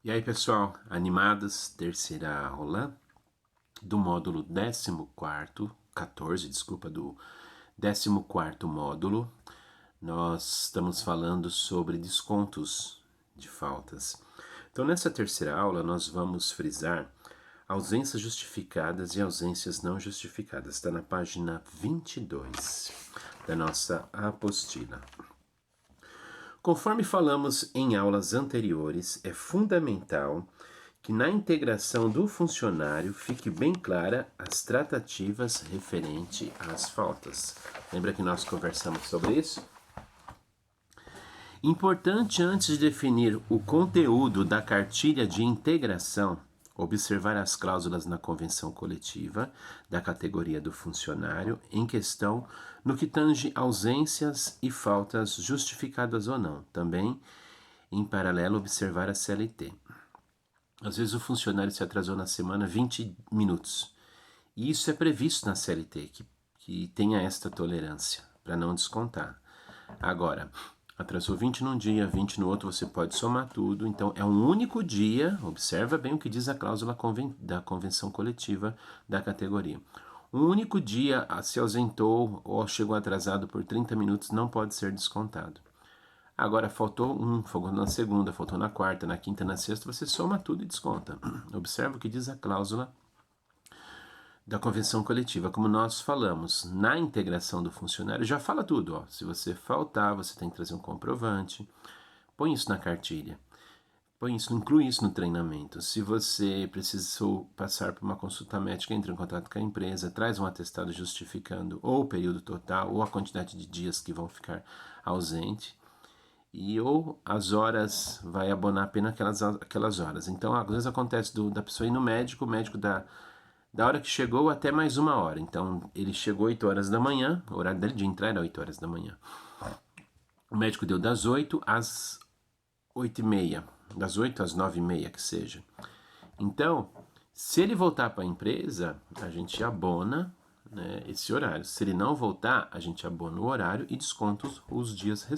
E aí, pessoal, animados? Terceira aula do módulo 14, desculpa, do 14º módulo. Nós estamos falando sobre descontos de faltas. Então, nessa terceira aula, nós vamos frisar ausências justificadas e ausências não justificadas. Está na página 22 da nossa apostila. Conforme falamos em aulas anteriores, é fundamental que na integração do funcionário fique bem clara as tratativas referente às faltas. Lembra que nós conversamos sobre isso? Importante, antes de definir o conteúdo da cartilha de integração, observar as cláusulas na convenção coletiva da categoria do funcionário em questão no que tange ausências e faltas justificadas ou não. Também, em paralelo, observar a CLT. Às vezes o funcionário se atrasou na semana 20 minutos. E isso é previsto na CLT, que tenha esta tolerância, para não descontar. Agora, atrasou 20 num dia, 20 no outro, você pode somar tudo. Então, é um único dia, observa bem o que diz a cláusula da convenção coletiva da categoria. Um único dia se ausentou ou chegou atrasado por 30 minutos, não pode ser descontado. Agora, faltou na segunda, faltou na quarta, na quinta, na sexta, você soma tudo e desconta. Observa o que diz a cláusula da convenção coletiva. Como nós falamos, na integração do funcionário, já fala tudo. Ó. Se você faltar, você tem que trazer um comprovante. Põe isso na cartilha. Inclui isso no treinamento. Se você precisou passar por uma consulta médica, entre em contato com a empresa, traz um atestado justificando ou o período total ou a quantidade de dias que vão ficar ausente. Ou as horas vai abonar apenas aquelas horas. Então, às vezes acontece da pessoa ir no médico, o médico da hora que chegou até mais uma hora. Então, ele chegou 8 horas da manhã, o horário dele de entrar era 8 horas da manhã. O médico deu das 8 às 8h30, das 8 às 9h30 que seja. Então, se ele voltar para a empresa, a gente abona, né, esse horário. Se ele não voltar, a gente abona o horário e desconta os dias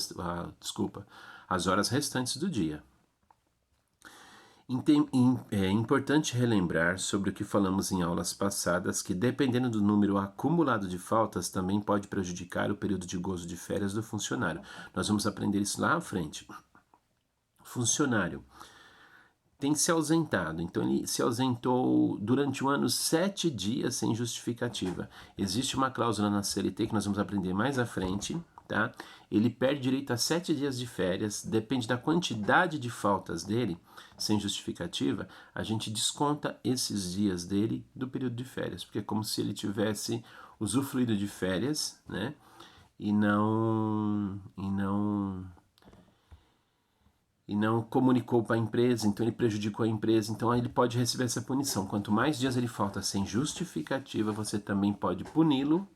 as horas restantes do dia. É importante relembrar sobre o que falamos em aulas passadas, que dependendo do número acumulado de faltas, também pode prejudicar o período de gozo de férias do funcionário. Nós vamos aprender isso lá à frente. Funcionário tem se ausentado, então ele se ausentou durante o ano 7 dias sem justificativa. Existe uma cláusula na CLT que nós vamos aprender mais à frente, tá? Ele perde direito a 7 dias de férias, depende da quantidade de faltas dele, sem justificativa, a gente desconta esses dias dele do período de férias, porque é como se ele tivesse usufruído de férias, né? E não comunicou para a empresa, então ele prejudicou a empresa, então ele pode receber essa punição. Quanto mais dias ele falta sem justificativa, você também pode puni-lo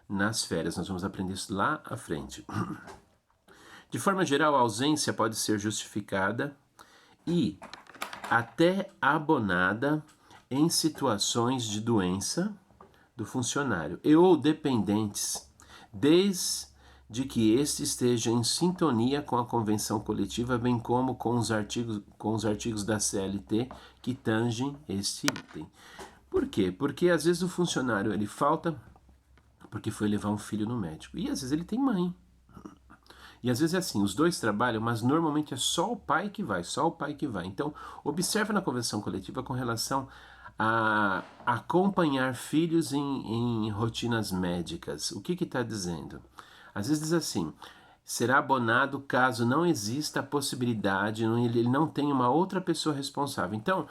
nas férias. Nós vamos aprender isso lá à frente. De forma geral, a ausência pode ser justificada e até abonada em situações de doença do funcionário e ou dependentes, desde que este esteja em sintonia com a convenção coletiva, bem como com os artigos da CLT que tangem este item. Por quê? Porque às vezes o funcionário ele falta porque foi levar um filho no médico. E às vezes ele tem mãe. E às vezes é assim, os dois trabalham, mas normalmente é só o pai que vai, Então, observa na convenção coletiva com relação a acompanhar filhos em rotinas médicas. O que está dizendo? Às vezes diz assim, será abonado caso não exista a possibilidade, ele não tem uma outra pessoa responsável. Então,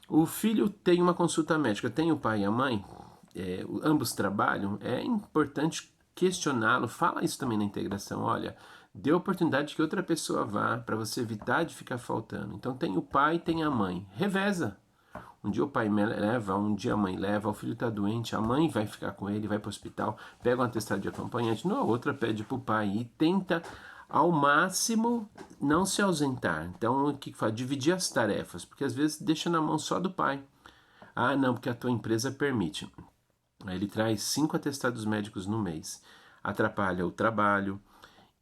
o filho tem uma consulta médica, tem o pai e a mãe, ambos trabalham, é importante questioná-lo, fala isso também na integração, olha, dê a oportunidade que outra pessoa vá, para você evitar de ficar faltando. Então tem o pai e tem a mãe, reveza. Um dia o pai leva, um dia a mãe leva, o filho está doente, a mãe vai ficar com ele, vai para o hospital, pega um atestado de acompanhante, a outra pede para o pai e tenta ao máximo não se ausentar. Então o que faz? Dividir as tarefas, porque às vezes deixa na mão só do pai. Ah, não, porque a tua empresa permite. Aí ele traz 5 atestados médicos no mês, atrapalha o trabalho.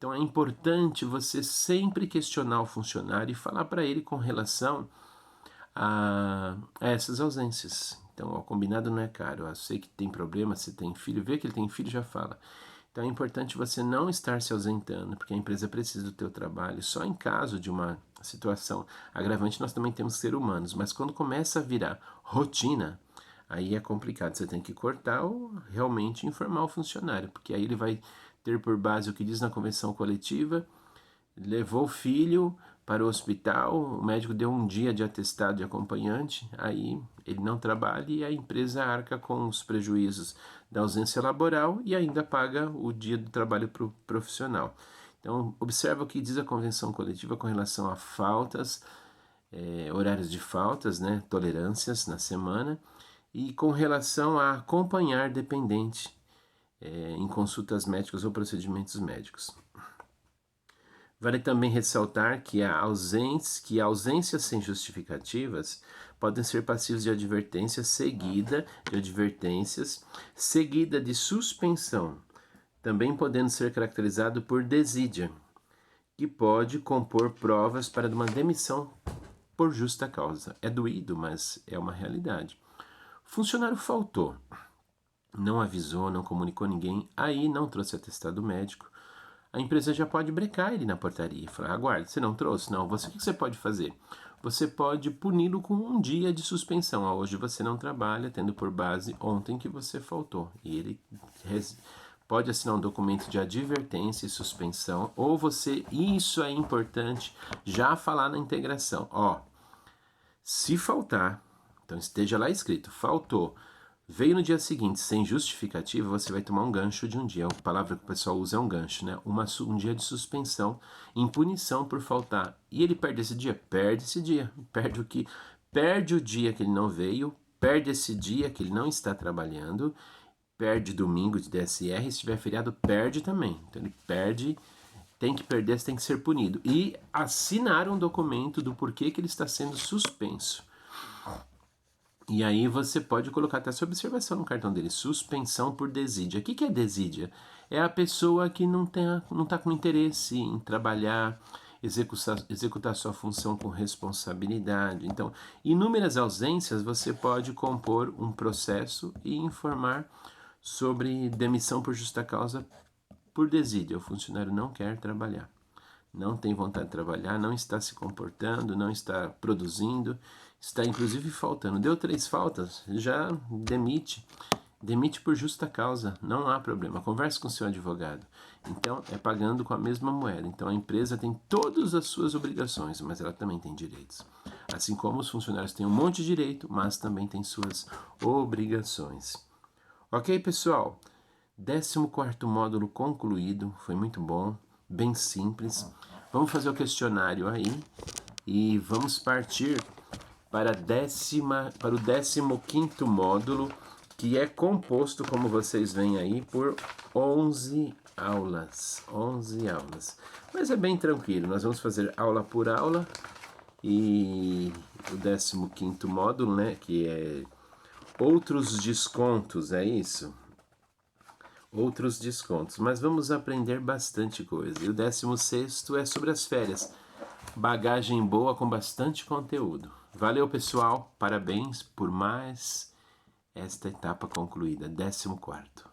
Então é importante você sempre questionar o funcionário e falar para ele com relação a essas ausências. Então, o combinado não é caro. Eu sei que tem problema, se tem filho, vê que ele tem filho, já fala. Então é importante você não estar se ausentando, porque a empresa precisa do teu trabalho. Só em caso de uma situação agravante, nós também temos que ser humanos. Mas quando começa a virar rotina, aí é complicado. Você tem que cortar ou realmente informar o funcionário, porque aí ele vai ter por base o que diz na convenção coletiva, levou o filho para o hospital, o médico deu um dia de atestado de acompanhante, aí ele não trabalha e a empresa arca com os prejuízos da ausência laboral e ainda paga o dia do trabalho para o profissional. Então, observa o que diz a convenção coletiva com relação a faltas, horários de faltas, né, tolerâncias na semana, e com relação a acompanhar dependente em consultas médicas ou procedimentos médicos. Vale também ressaltar que ausências sem justificativas podem ser passíveis de advertência seguida de suspensão, também podendo ser caracterizado por desídia, que pode compor provas para uma demissão por justa causa. É doído, mas é uma realidade. O funcionário faltou, não avisou, não comunicou ninguém, aí não trouxe atestado médico. A empresa já pode brecar ele na portaria e falar: aguarde, você não trouxe? Não, o que você pode fazer? Você pode puni-lo com um dia de suspensão. Hoje você não trabalha, tendo por base ontem que você faltou. E ele pode assinar um documento de advertência e suspensão, ou você, isso é importante, já falar na integração. Se faltar, então esteja lá escrito, faltou, veio no dia seguinte sem justificativa, você vai tomar um gancho de um dia. A palavra que o pessoal usa é um gancho, né? Um dia de suspensão em punição por faltar. E ele perde esse dia? Perde esse dia. Perde o que? Perde o dia que ele não veio, perde esse dia que ele não está trabalhando, perde domingo de DSR, se tiver feriado, perde também. Então ele perde, tem que perder, tem que ser punido. E assinar um documento do porquê que ele está sendo suspenso. E aí você pode colocar até essa observação no cartão dele, suspensão por desídia. O que é desídia? É a pessoa que não está com interesse em trabalhar, executar sua função com responsabilidade. Então, inúmeras ausências, você pode compor um processo e informar sobre demissão por justa causa por desídia. O funcionário não quer trabalhar, não tem vontade de trabalhar, não está se comportando, não está produzindo, está inclusive faltando. Deu 3 faltas, já demite. Demite por justa causa, não há problema. Converse com seu advogado. Então, é pagando com a mesma moeda. Então, a empresa tem todas as suas obrigações, mas ela também tem direitos. Assim como os funcionários têm um monte de direito, mas também têm suas obrigações. Ok, pessoal? 14º módulo concluído. Foi muito bom, bem simples. Vamos fazer o questionário aí e vamos partir para o 15º módulo, que é composto, como vocês veem aí, por 11 aulas. 11 aulas. Mas é bem tranquilo, nós vamos fazer aula por aula. E o 15º módulo, né, que é outros descontos, é isso? Outros descontos, mas vamos aprender bastante coisa. E o 16º é sobre as férias. Bagagem boa com bastante conteúdo. Valeu, pessoal. Parabéns por mais esta etapa concluída. 14º.